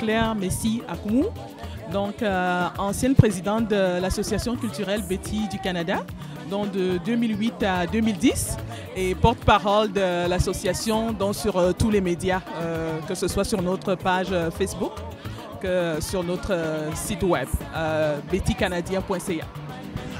Claire Messi Akoumou, donc ancienne présidente de l'association culturelle Betty du Canada, donc de 2008 à 2010, et porte-parole de l'association sur tous les médias, que ce soit sur notre page Facebook, que sur notre site web, bettycanadien.ca.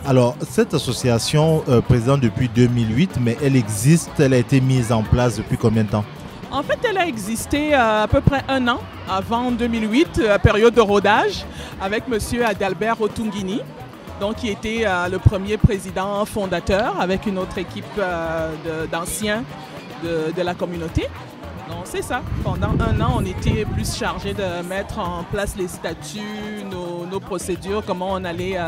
Alors, cette association présente depuis 2008, mais elle existe, elle a été mise en place depuis combien de temps? En fait, elle a existé à peu près un an avant 2008, période de rodage, avec M. Adalbert Otungini, donc, qui était le premier président fondateur avec une autre équipe d'anciens de la communauté. Donc, c'est ça. Pendant un an, on était plus chargé de mettre en place les statuts, nos procédures, comment on allait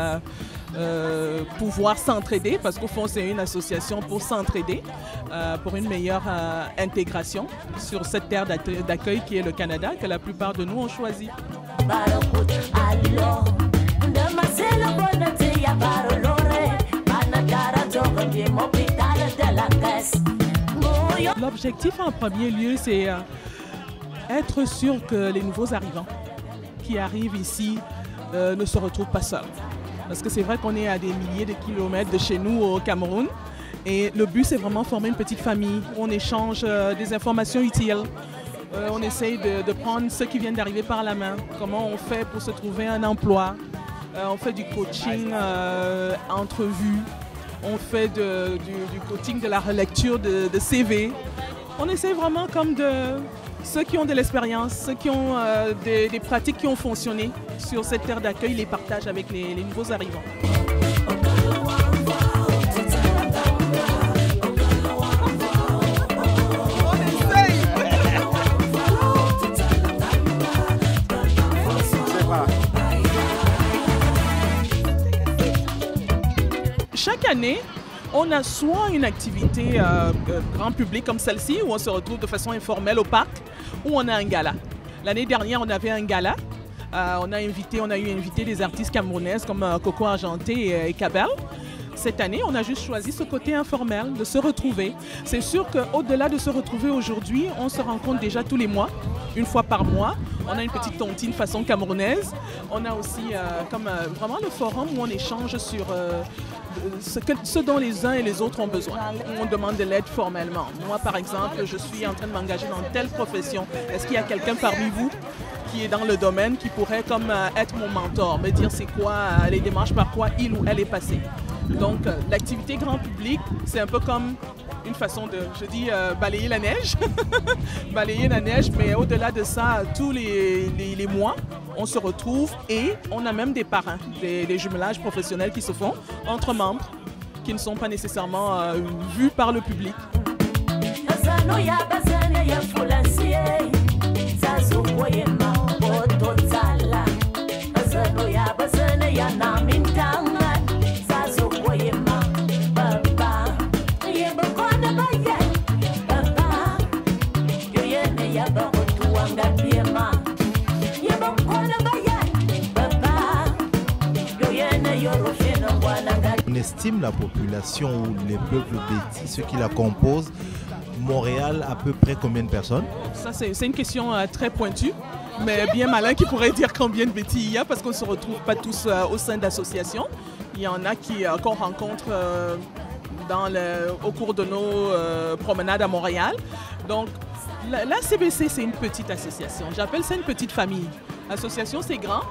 pouvoir s'entraider, parce qu'au fond, c'est une association pour s'entraider, pour une meilleure intégration sur cette terre d'accueil qui est le Canada, que la plupart de nous ont choisi. L'objectif en premier lieu, c'est être sûr que les nouveaux arrivants qui arrivent ici ne se retrouvent pas seuls. Parce que c'est vrai qu'on est à des milliers de kilomètres de chez nous au Cameroun. Et le but, c'est vraiment former une petite famille où on échange des informations utiles. On essaye de prendre ceux qui viennent d'arriver par la main. Comment on fait pour se trouver un emploi. On fait du coaching entrevue. On fait du coaching de la relecture de CV. On essaie vraiment comme de ceux qui ont de l'expérience, ceux qui ont des pratiques qui ont fonctionné sur cette terre d'accueil, les partagent avec les nouveaux arrivants. Chaque année, on a soit une activité grand public comme celle-ci, où on se retrouve de façon informelle au parc, ou on a un gala. L'année dernière, on avait un gala. On a eu invité des artistes camerounaises comme Coco Argenté et Kabel. Cette année, on a juste choisi ce côté informel, de se retrouver. C'est sûr qu'au-delà de se retrouver aujourd'hui, on se rencontre déjà tous les mois, une fois par mois. On a une petite tontine façon camerounaise. On a aussi vraiment le forum où on échange sur ce dont les uns et les autres ont besoin. On demande de l'aide formellement. Moi, par exemple, je suis en train de m'engager dans telle profession. Est-ce qu'il y a quelqu'un parmi vous qui est dans le domaine qui pourrait être mon mentor, me dire c'est quoi les démarches par quoi il ou elle est passée. Donc, l'activité grand public, c'est un peu comme une façon de, balayer la neige. Balayer la neige, mais au-delà de ça, tous les mois, on se retrouve et on a même des parrains, des jumelages professionnels qui se font entre membres qui ne sont pas nécessairement vus par le public. On estime la population ou les peuples Betty, ceux qui la composent, Montréal à peu près combien de personnes? Ça, c'est une question très pointue, mais bien malin qui pourrait dire combien de Betty il y a, parce qu'on ne se retrouve pas tous au sein d'associations. Il y en a qu'on rencontre au cours de nos promenades à Montréal. Donc, la CBC, c'est une petite association. J'appelle ça une petite famille. L'association, c'est grand.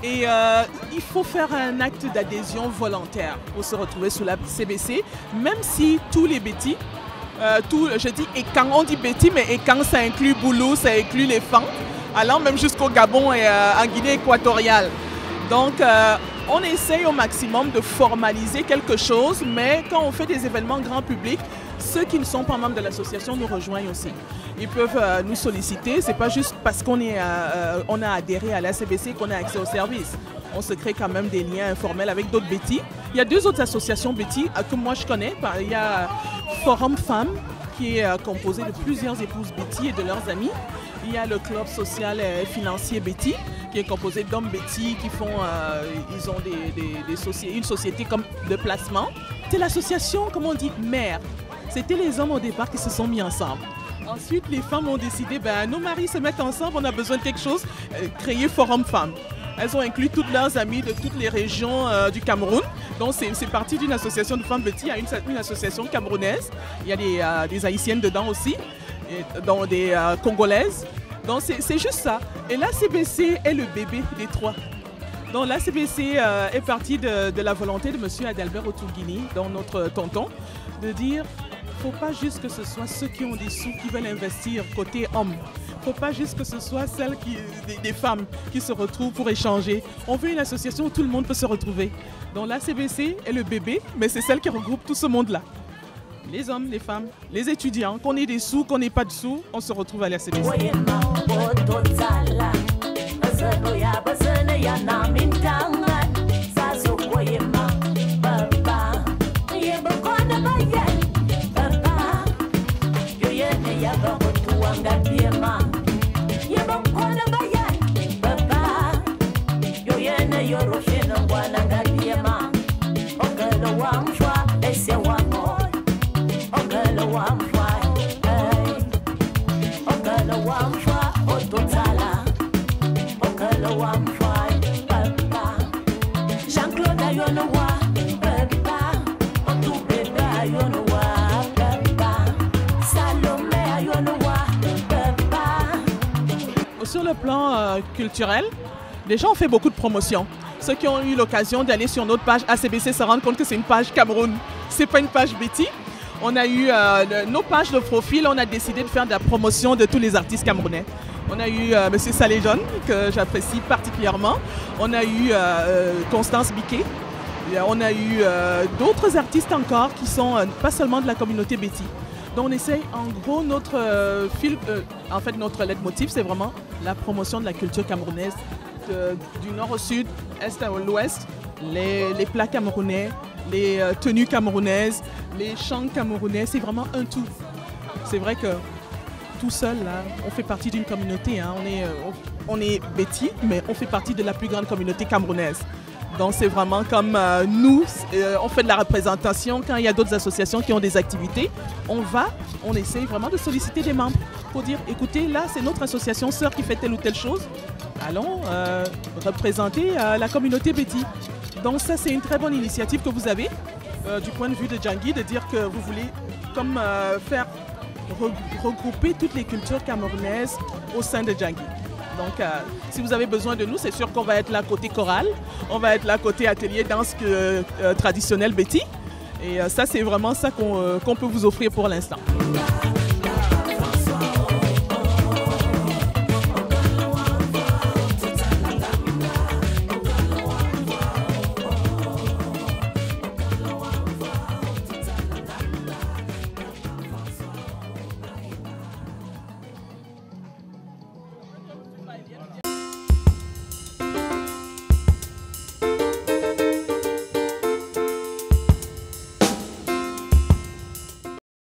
Et il faut faire un acte d'adhésion volontaire pour se retrouver sous la CBC, même si tous les Betty, je dis Ekan, on dit Betty, mais Ekan, ça inclut Boulou, ça inclut les Fans, allant même jusqu'au Gabon et en Guinée équatoriale. Donc, on essaye au maximum de formaliser quelque chose, mais quand on fait des événements grand public, ceux qui ne sont pas membres de l'association nous rejoignent aussi. Ils peuvent nous solliciter. Ce n'est pas juste parce qu'on a adhéré à la CBC qu'on a accès aux services. On se crée quand même des liens informels avec d'autres Betty. Il y a deux autres associations Betty que moi je connais. Il y a Forum Femmes qui est composé de plusieurs épouses Betty et de leurs amis. Il y a le Club social et financier Betty qui est composé d'hommes Betty qui font, ils ont une société comme de placement. C'est l'association, comme on dit, mère. C'était les hommes au départ qui se sont mis ensemble. Ensuite, les femmes ont décidé, nos maris se mettent ensemble, on a besoin de quelque chose, créer Forum Femmes. Elles ont inclus toutes leurs amies de toutes les régions du Cameroun. Donc c'est parti d'une association de femmes Betty à une association camerounaise. Il y a des Haïtiennes dedans aussi, dont des Congolaises. Donc c'est juste ça. Et l'ACBC est le bébé des trois. Donc l'ACBC est partie de la volonté de M. Adalbert Otougini, donc notre tonton, de dire il ne faut pas juste que ce soit ceux qui ont des sous qui veulent investir côté homme. Il ne faut pas juste que ce soit des femmes qui se retrouvent pour échanger. On veut une association où tout le monde peut se retrouver. Donc l'ACBC est le bébé, mais c'est celle qui regroupe tout ce monde-là. Les hommes, les femmes, les étudiants, qu'on ait des sous, qu'on n'ait pas de sous, on se retrouve à l'ACBC. Sur le plan culturel, déjà on fait beaucoup de promotions. Ceux qui ont eu l'occasion d'aller sur notre page ACBC se rendent compte que c'est une page Cameroun, c'est pas une page Betty. On a eu nos pages de profil, on a décidé de faire de la promotion de tous les artistes camerounais. On a eu M. Saleh John, que j'apprécie particulièrement. On a eu Constance Biquet. On a eu d'autres artistes encore qui sont pas seulement de la communauté Betty. Donc on essaye, en gros, notre leitmotiv, c'est vraiment la promotion de la culture camerounaise, du nord au sud, est à l'ouest, les plats camerounais, les tenues camerounaises, les chants camerounais, c'est vraiment un tout. C'est vrai que tout seul, là, on fait partie d'une communauté, hein. On est Betty, mais on fait partie de la plus grande communauté camerounaise. Donc c'est vraiment comme nous, on fait de la représentation. Quand il y a d'autres associations qui ont des activités, on essaye vraiment de solliciter des membres pour dire, écoutez, là c'est notre association sœur qui fait telle ou telle chose. Allons représenter la communauté Betty. Donc ça c'est une très bonne initiative que vous avez du point de vue de Djangui, de dire que vous voulez comme faire regrouper toutes les cultures camerounaises au sein de Djangui. Donc, si vous avez besoin de nous, c'est sûr qu'on va être là côté chorale, on va être là côté atelier danse traditionnelle Betty. Et ça, c'est vraiment ça qu'on peut vous offrir pour l'instant.